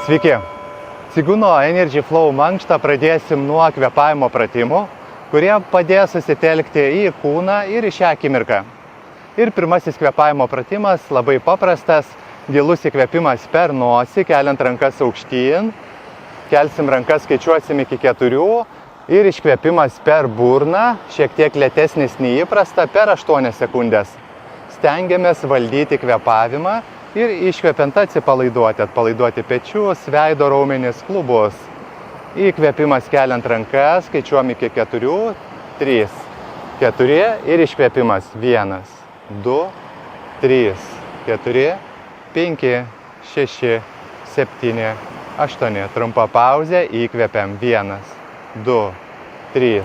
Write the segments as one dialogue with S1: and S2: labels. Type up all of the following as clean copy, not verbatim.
S1: Sveiki! Cigūno Energy Flow mankštą pradėsim nuo kvėpavimo pratimų, kurie padės susitelkti į kūną ir į šią akimirką. Ir pirmasis kvėpavimo pratimas labai paprastas, gilus įkvėpimas per nosį, keliant rankas aukštyn. Kelsim rankas, skaičiuosim iki 4 ir iškvėpimas per burną, šiek tiek lėtesnis nei įprasta, per 8 sekundės. Stengiamės valdyti kvėpavimą ir iškvepiant atpalaiduoti pečius, veido raumenis, klubus. Įkvėpimas keliant rankas, skaičiuojam iki 4, 3, 4 ir iškvėpimas 1, 2, 3, 4, 5, 6, 7, 8. Trumpa pauzė, įkvepiam 1, 2, 3,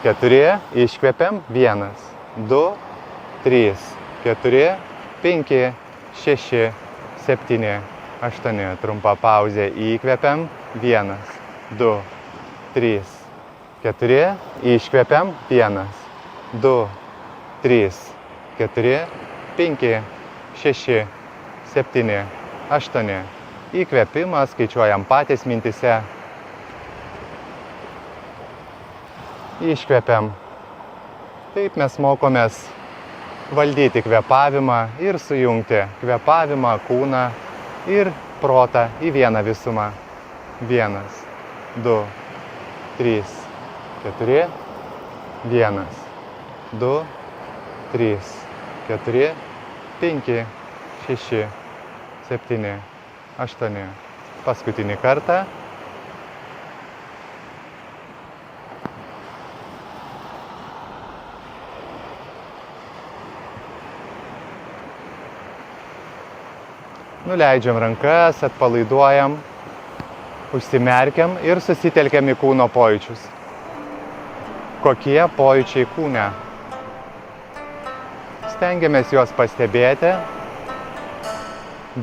S1: 4, iškvepiam 1, 2, 3, 4, 5, 6, 7, 8. Trumpa pauzė, įkvepiam 1, 2, 3, 4, iškvepiam 1, 2, 3, 4, 5, 6, 7, 8. Įkvėpimą skaičiuojam patys mintise. Iškvepiam. Taip mes mokomės valdyti kvėpavimą ir sujungti kvėpavimą, kūną ir protą į vieną visumą. 1, 2, 3, 4, 1, 2, 3, 4, 5, 6, 7, 8. Paskutinį kartą. Nuleidžiam rankas, atpalaiduojam, užsimerkiam ir susitelkiam į kūno pojūčius. Kokie pojūčiai kūne? Stengiamės juos pastebėti,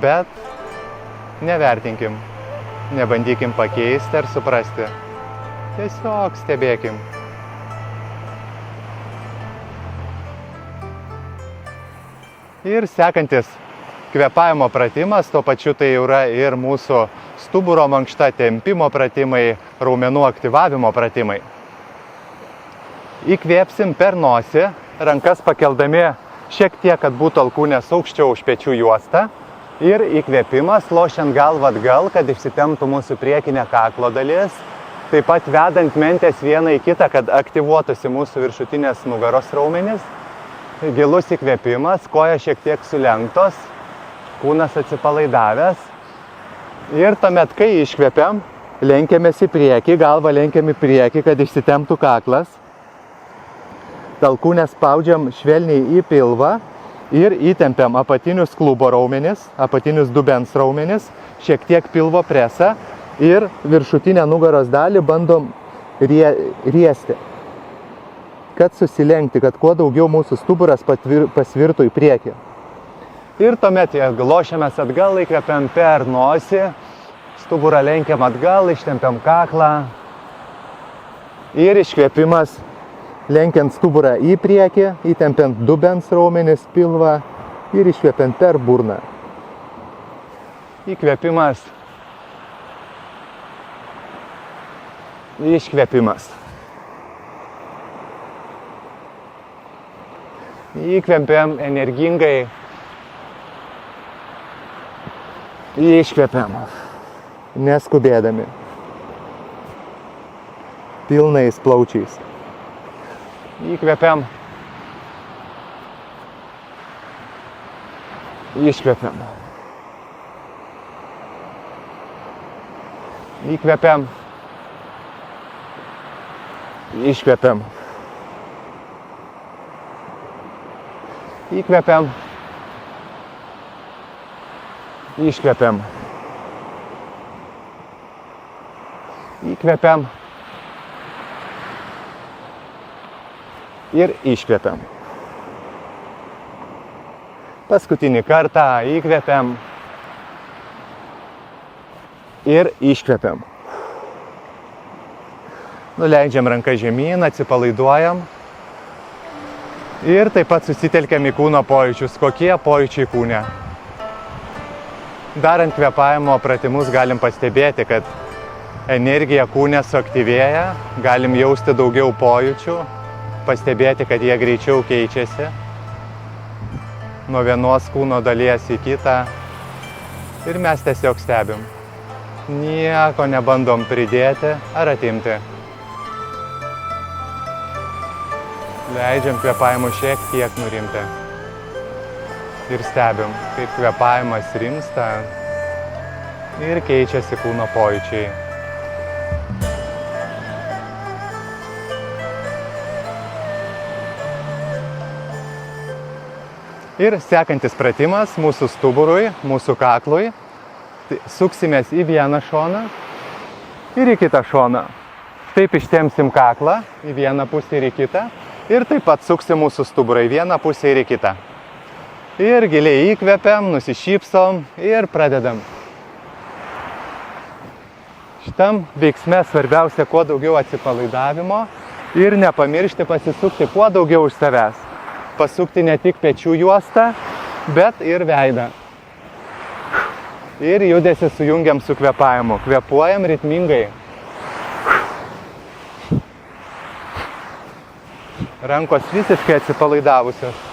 S1: bet nevertinkim, nebandykim pakeisti ar suprasti. Tiesiog stebėkim. Ir sekantis kvėpavimo pratimas, tuo pačiu tai yra ir mūsų stuburo mankšta, tempimo pratimai, raumenų aktyvavimo pratimai. Įkvėpsim per nosį, rankas pakeldami šiek tiek, kad būtų alkūnės aukščiau už pečių juostą. Ir įkvėpimas, lošiant galvą atgal, kad išsitemptų mūsų priekinė kaklo dalis. Taip pat vedant mentės vieną į kitą, kad aktyvuotųsi mūsų viršutinės nugaros raumenys. Gilus įkvėpimas, koja šiek tiek sulenktos, kūnas atsipalaidavęs. Ir tuomet, kai iškvėpiam, lenkiamės į priekį, galvą lenkiam į priekį, kad išsitemptų kaklas. Alkūnės spaudžiam švelniai į pilvą. Ir įtempiam apatinius klubo raumenis, apatinius dubens raumenis, šiek tiek pilvo presą ir viršutinę nugaros dalį bandom riesti, kad susilenkti, kad kuo daugiau mūsų stuburas pasvirtų į priekį. Ir tuomet lošiamės atgal, įkvepiam per nosį, stuburą lenkiam atgal, ištempiam kaklą ir iškvėpimas. Lenkiant stuburą į priekį, įtempiant dubens raumenis, pilvą ir iškvepiant per burną. Įkvėpimas. Iškvėpimas. Įkvepiam energingai. Iškvepiam. Neskubėdami. Pilnais plaučiais. Įkvepiam. Iškvepiam. Įkvepiam. Iškvepiam. Įkvepiam. Iškvepiam. Įkvepiam. Ir iškvepiam. Paskutinį kartą įkvepiam ir iškvepiam. Nuleidžiam ranką žemyn, atsipalaiduojam ir taip pat susitelkiam į kūno pojūčius. Kokie pojūčiai kūne? Darant kvėpavimo pratimus galim pastebėti, kad energija kūne suaktyvėja, galim jausti daugiau pojūčių, pastebėti, kad jie greičiau keičiasi nuo vienos kūno dalies į kitą ir mes tiesiog stebim. Nieko nebandom pridėti ar atimti. Leidžiam kvėpavimui šiek tiek nurimti. Ir stebim, kaip kvėpavimas rimsta ir keičiasi kūno pojūčiai. Ir sekantis pratimas mūsų stuburui, mūsų kaklui. Suksimės į vieną šoną ir į kitą šoną. Taip ištempsim kaklą į vieną pusę ir į kitą. Ir taip pat suksim mūsų stuburą į vieną pusę ir į kitą. Ir giliai įkvepiam, nusišypsom ir pradedam. Šitam veiksme svarbiausia kuo daugiau atsipalaidavimo ir nepamiršti pasisukti kuo daugiau už savęs. Pasukti ne tik pečių juostą, bet ir veidą. Ir judesį sujungiam su kvėpavimu. Kvėpuojam ritmingai. Rankos visiškai atsipalaidavusios.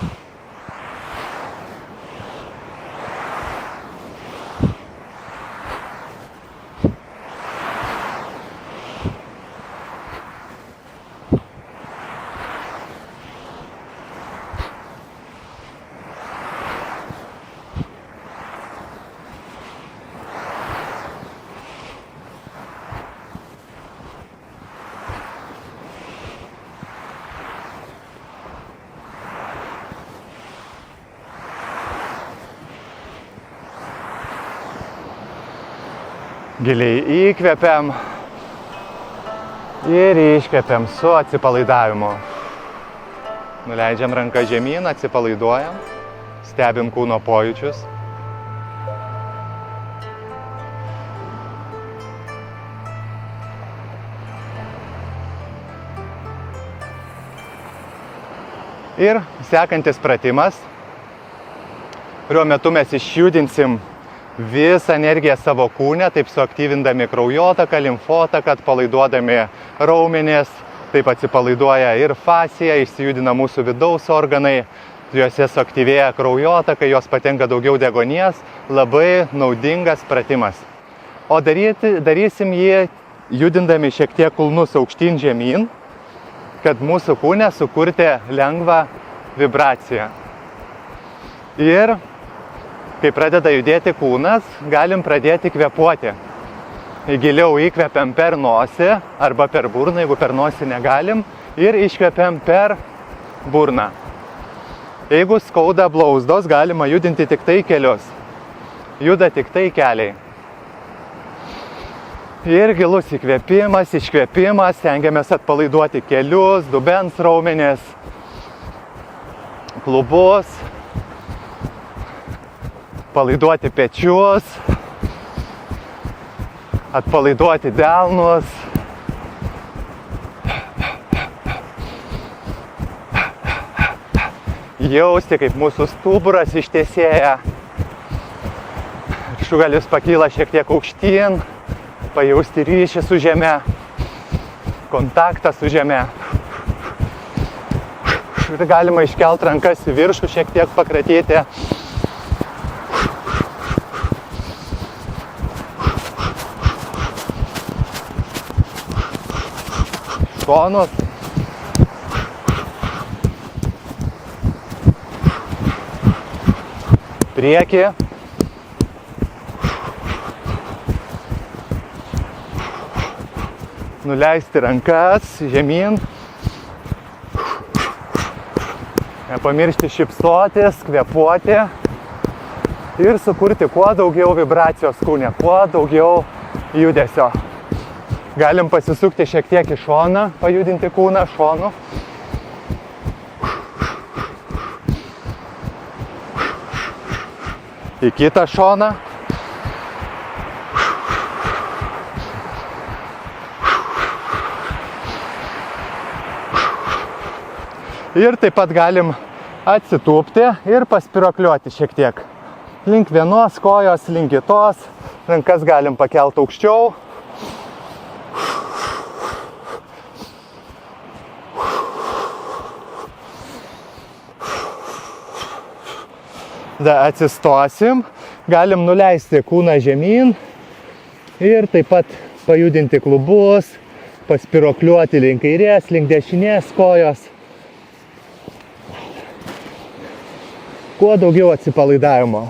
S1: Giliai įkvepiam ir iškvepiam su atsipalaidavimu. Nuleidžiam ranką žemyn, atsipalaiduojam, stebim kūno pojūčius. Ir sekantis pratimas, kurio metu mes išjudinsim visą energiją savo kūne, taip suaktyvindami kraujotaką, limfotaką, atpalaiduodami raumenis, taip atsipalaiduoja ir fascija, išsijudina mūsų vidaus organai, juose suaktyvėja kraujotaka, jos patenka daugiau deguonies, labai naudingas pratimas. O darysim jį judindami šiek tiek kulnus aukštyn žemyn, kad mūsų kūne sukurti lengvą vibraciją. Ir kai pradeda judėti kūnas, galim pradėti kvėpuoti. Giliau įkvepiam per nosį arba per burną, jeigu per nosį negalim, ir iškvepiam per burną. Jeigu skauda blauzdos, galima judinti tik tai kelius. Juda tik tai keliai. Ir gilus įkvėpimas, iškvėpimas, stengiamės atpalaiduoti kelius, dubens raumenis, klubus, atpalaiduoti pečius, atpalaiduoti delnus. Jausti, kaip mūsų stuburas ištiesėja. Viršugalis pakyla šiek tiek aukštyn, pajausti ryšį su žeme, kontaktą su žeme. Ir galima iškelt rankas į viršų, šiek tiek pakratyti. Šonus. Priekį. Nuleisti rankas žemyn. Nepamiršti šypsotis, kvėpuoti. Ir sukurti kuo daugiau vibracijos kūne, kuo daugiau judesio. Galim pasisukti šiek tiek į šoną, pajudinti kūną šonu. Į kitą šoną. Ir taip pat galim atsitūpti ir paspiruokliuoti šiek tiek. link vienos kojos, link kitos. Rankas galim pakelti aukščiau. Tada atsistosim, galim nuleisti kūną žemyn ir taip pat pajudinti klubus, paspirokliuoti link kairės, link dešinės kojos. Kuo daugiau atsipalaidavimo.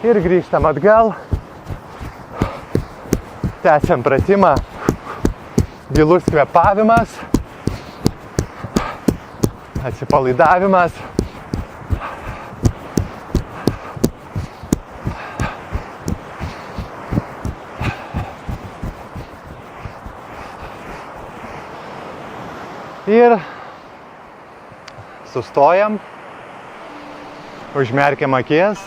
S1: Ir grįžtam atgal. Tęsiam pratimą. Gilus kvėpavimas. Atsipalaidavimas. Ir sustojam. Užmerkiam akis.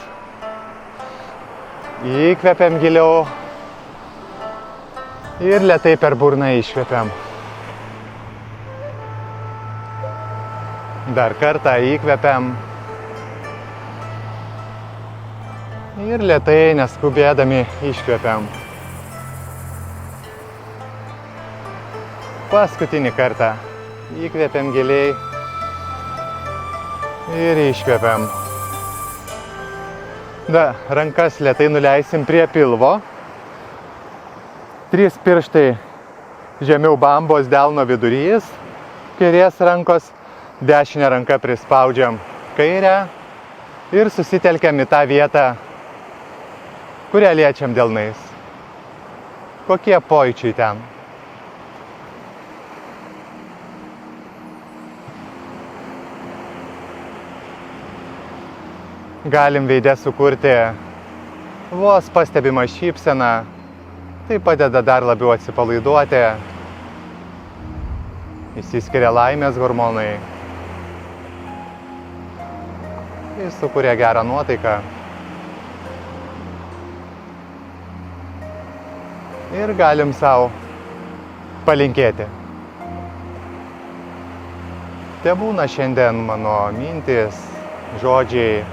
S1: Įkvepiam giliau ir lėtai per burną iškvepiam. Dar kartą įkvepiam ir lėtai, neskubėdami, iškvepiam. Paskutinį kartą įkvepiam giliai ir iškvepiam. Rankas lėtai nuleisim prie pilvo. 3 pirštai žemiau bambos delno vidurys, kairės rankos, dešinę ranką prispaudžiam kairę ir susitelkiam į tą vietą, kurią liečiam delnais. Kokie pojūčiai ten? Galim veide sukurti vos pastebimą šypseną. Tai padeda dar labiau atsipalaiduoti. Išsiskiria laimės hormonai. Tai sukuria gerą nuotaiką. Ir galim savo palinkėti. Tebūna šiandien mano mintis, žodžiai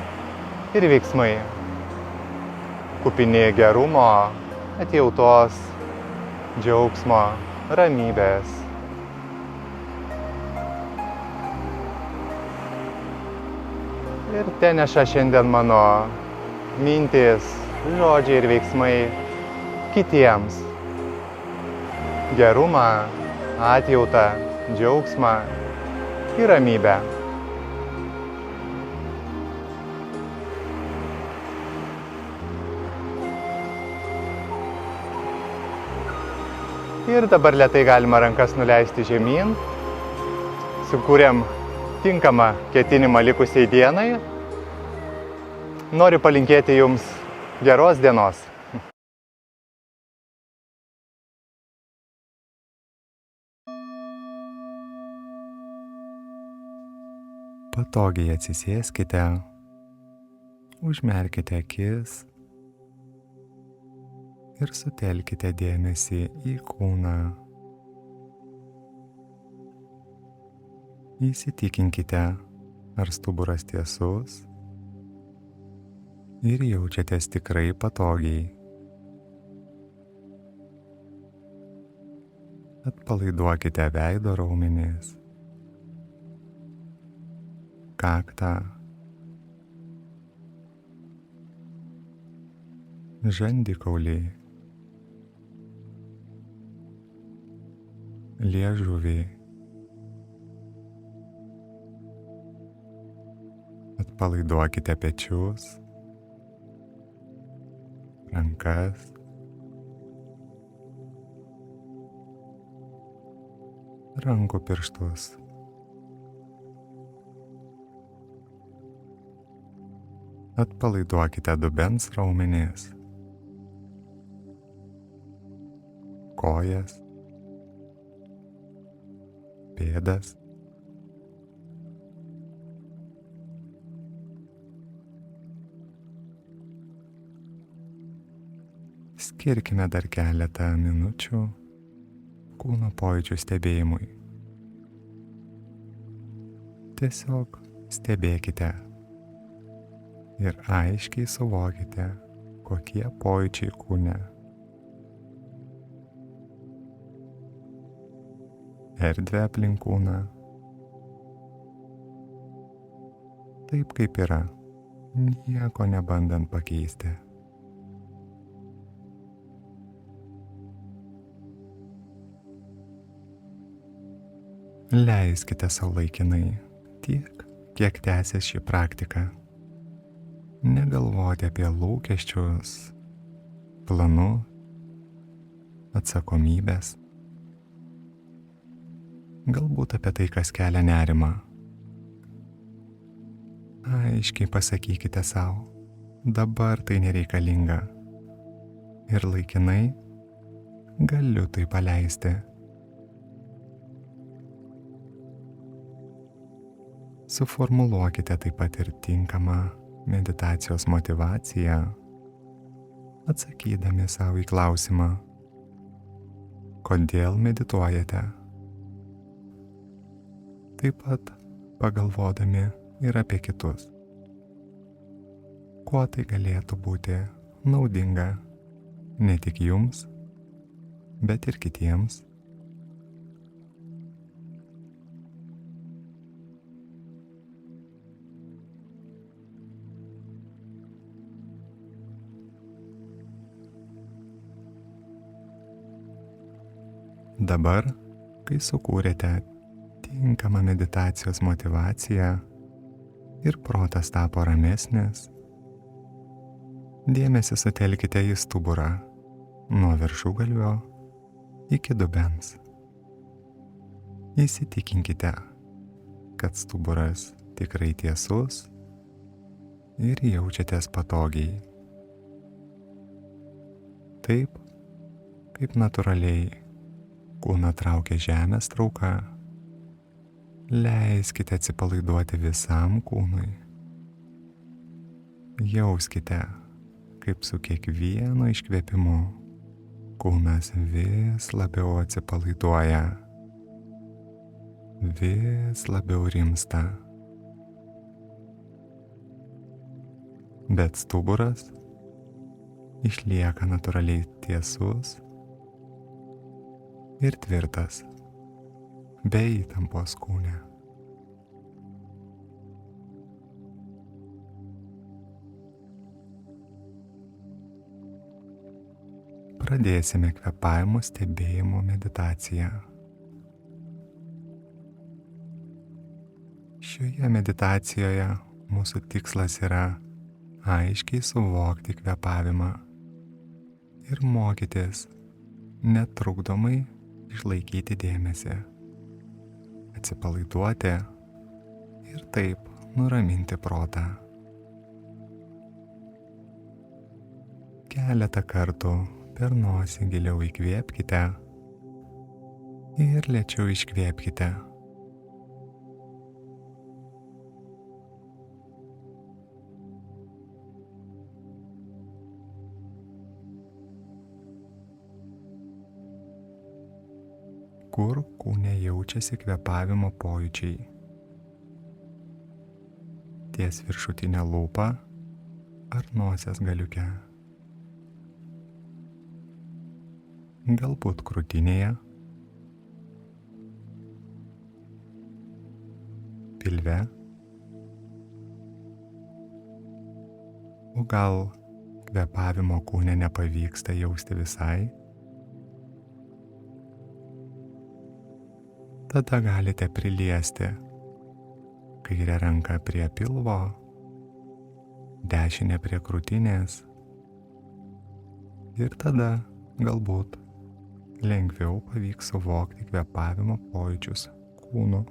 S1: ir veiksmai kupini gerumo, atjautos, džiaugsmo, ramybės. Ir teneša šiandien mano mintis, žodžiai ir veiksmai kitiems. Gerumą, atjautą, džiaugsmą ir ramybę. Ir dabar lėtai galima rankas nuleisti žemyn. Sukūrėm tinkamą ketinimą likusiai dienai. Noriu palinkėti jums geros dienos. Patogiai atsisėskite, užmerkite akis ir sutelkite dėmesį į kūną. Įsitikinkite, ar stuburas tiesus ir jaučiatės tikrai patogiai. Atpalaiduokite veido raumenis, kaktą, žandikaulį, liežuvį. Atpalaiduokite pečius, rankas, rankų pirštus. Atpalaiduokite dubens raumenis, kojas, pėdas, Skirkime dar keletą minučių kūno pojūčių stebėjimui. Tiesiog stebėkite ir aiškiai suvokite, kokie pojūčiai kūne. Erdvę aplink kūną. Taip kaip yra, nieko nebandant pakeisti. Leiskite savo laikinai tiek, kiek tęsis ši praktika. Negalvoti apie lūkesčius, planus, atsakomybės. Galbūt apie tai, kas kelia nerimą. Aiškiai pasakykite savo, dabar tai nereikalinga. Ir laikinai galiu tai paleisti. Suformuluokite taip pat ir tinkamą meditacijos motyvaciją, atsakydami savo į klausimą, kodėl medituojate. Taip pat pagalvodami ir apie kitus. Kuo tai galėtų būti naudinga ne tik jums, bet ir kitiems. Dabar, kai sukūrėte tinkamą meditacijos motyvaciją ir protas tapo ramesnis, dėmesį sutelkite į stuburą nuo viršugalvio iki dubens. Įsitikinkite, kad stuburas tikrai tiesus ir jaučiatės patogiai. Taip, kaip natūraliai kūną traukia žemės trauka, leiskite atsipalaiduoti visam kūnui. Jauskite, kaip su kiekvienu iškvėpimu kūnas vis labiau atsipalaiduoja, vis labiau rimsta. Bet stuburas išlieka natūraliai tiesus ir tvirtas, be įtampos kūne. Pradėsime kvėpavimo stebėjimo meditaciją. Šioje meditacijoje mūsų tikslas yra aiškiai suvokti kvėpavimą ir mokytis netrukdomai išlaikyti dėmesį, atsipalaiduoti ir taip nuraminti protą. Keletą kartų per nosį giliau įkvėpkite ir lėčiau iškvėpkite. Kur kūne jaučiasi kvėpavimo pojūčiai? Ties viršutinė lūpa ar nosies galiuke? Galbūt krūtinėje, pilve, o gal kvėpavimo kūne nepavyksta jausti visai? Tada galite priliesti kairę ranką prie pilvo, dešinę prie krūtinės ir tada galbūt lengviau pavyks suvokti kvėpavimo pojūčius kūnu.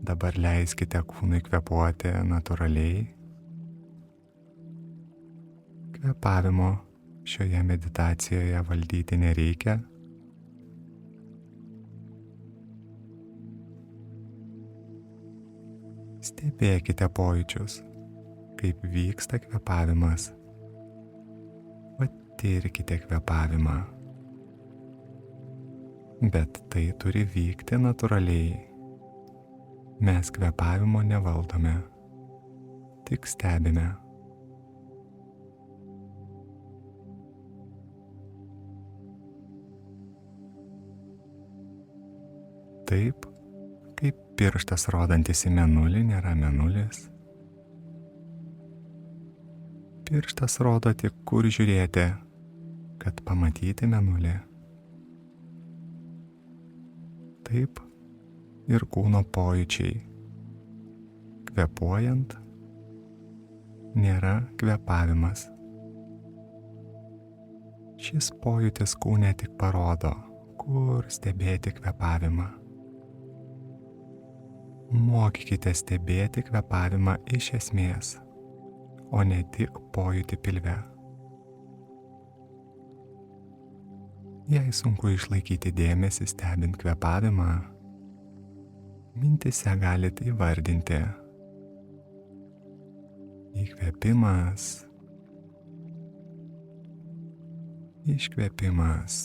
S1: Dabar leiskite kūnui kvėpuoti natūraliai. Kvėpavimo šioje meditacijoje valdyti nereikia. Stebėkite pojūčius, kaip vyksta kvėpavimas. Patirkite kvėpavimą. Bet tai turi vykti natūraliai. Mes kvėpavimo nevaldome, tik stebime. Taip, kaip pirštas rodantis į mėnulį nėra mėnulis. Pirštas rodo tik kur žiūrėti, kad pamatyti mėnulį. Taip ir kūno pojūčiai. Kvėpuojant nėra kvėpavimas. Šis pojūtis kūne tik parodo, kur stebėti kvėpavimą. Mokykite stebėti kvėpavimą iš esmės, o ne tik pojūtį pilve. Jei sunku išlaikyti dėmesį stebint kvėpavimą, mintise galite įvardinti: įkvėpimas, iškvėpimas,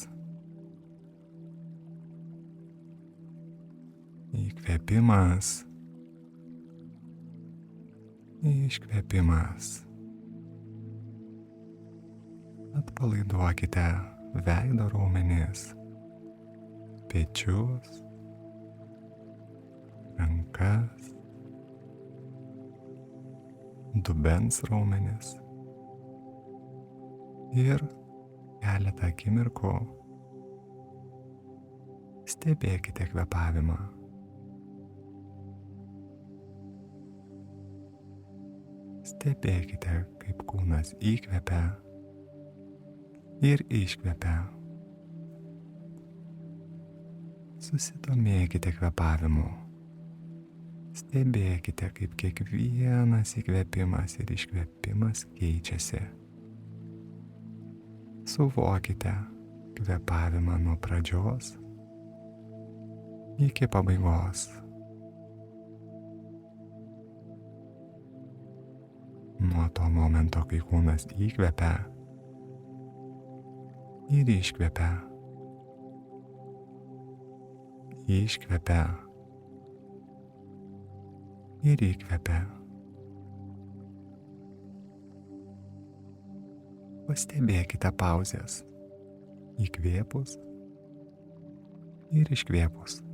S1: įkvėpimas, iškvėpimas. Atpalaiduokite veido raumenis, pečius, rankas, dubens raumenis ir keletą akimirkų stebėkite kvėpavimą. Stebėkite, kaip kūnas įkvepia ir iškvepia. Susidomėkite kvėpavimu. Stebėkite, kaip kiekvienas įkvėpimas ir iškvėpimas keičiasi. Suvokite kvėpavimą nuo pradžios iki pabaigos. Nuo to momento, kai kūnas įkvepia ir iškvepia, iškvepia ir įkvepia. Pastebėkite pauzes, įkvėpus ir iškvėpus.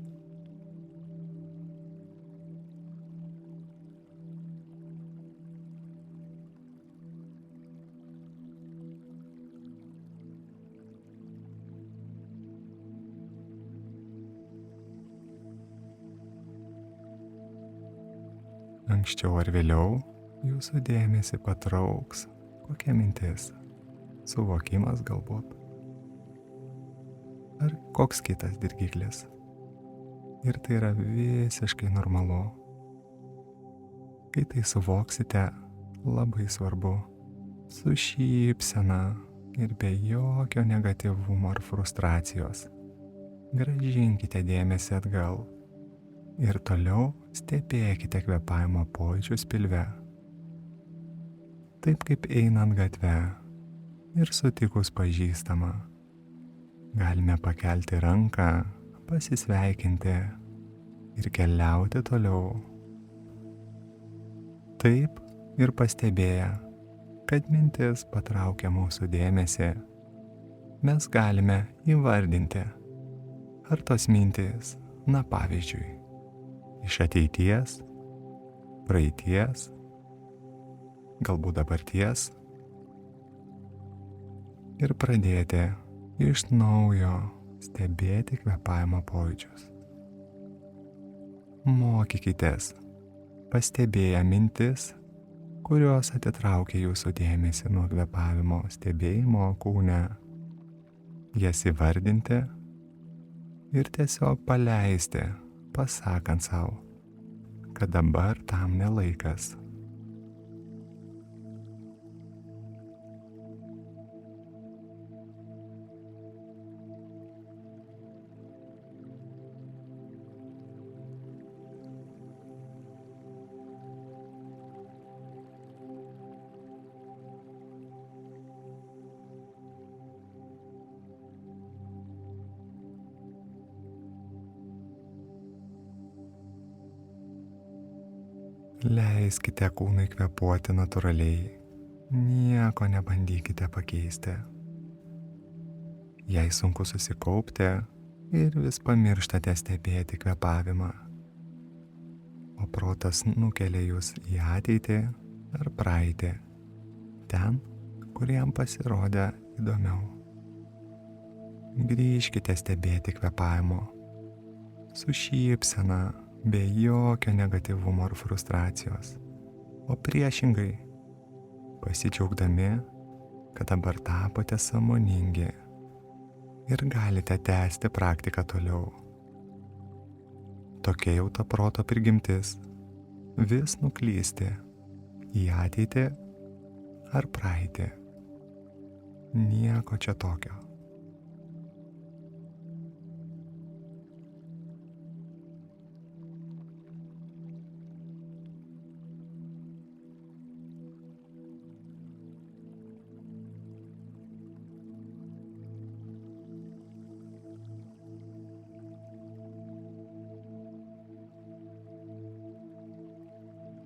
S1: Anksčiau ar vėliau jūsų dėmesį patrauks kokia mintis, suvokimas galbūt, ar koks kitas dirgiklis. Ir tai yra visiškai normalu. Kai tai suvoksite, labai svarbu su šypsena ir be jokio negatyvumo ar frustracijos grąžinkite dėmesį atgal ir toliau stebėkite kvėpavimo pojūčius pilve. Taip kaip einant gatve ir sutikus pažįstamą, galime pakelti ranką, pasisveikinti ir keliauti toliau. Taip ir pastebėję, kad mintis patraukia mūsų dėmesį, mes galime įvardinti, ar tos mintys, pavyzdžiui, iš ateities, praeities, galbūt dabarties, ir pradėti iš naujo stebėti kvėpavimo pojūčius. Mokykitės, pastebėję mintis, kurios atitraukia jūsų dėmesį nuo kvėpavimo stebėjimo kūne, jas įvardinti ir tiesiog paleisti, pasakant sau, kad dabar tam nelaikas. Leiskite kūnui kvėpuoti natūraliai. Nieko nebandykite pakeisti. Jei sunku susikaupti ir vis pamirštate stebėti kvėpavimą, o protas nukelia jūs į ateitį ar praeitį, ten, kur jam pasirodė įdomiau. Grįžkite stebėti kvėpavimo su šypsena, be jokio negatyvumo ar frustracijos, o priešingai, pasidžiaugdami, kad dabar tapote sąmoningi ir galite tęsti praktiką toliau. Tokia jau ta proto prigimtis - vis nuklysti į ateitį ar praeitį. Nieko čia tokio.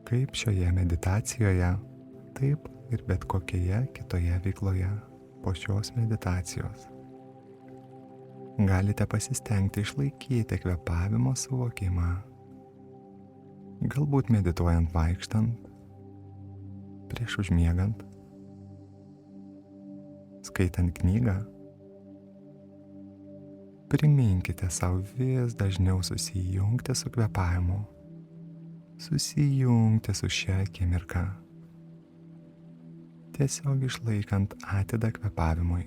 S1: Kaip šioje meditacijoje, taip ir bet kokioje kitoje veikloje po šios meditacijos. Galite pasistengti išlaikyti kvėpavimo suvokimą. Galbūt medituojant vaikštant, prieš užmiegant, skaitant knygą. Priminkite savo vis dažniau susijungti su kvėpavimu. Susijungti su šia akimirka, tiesiog išlaikant atidą kvėpavimui.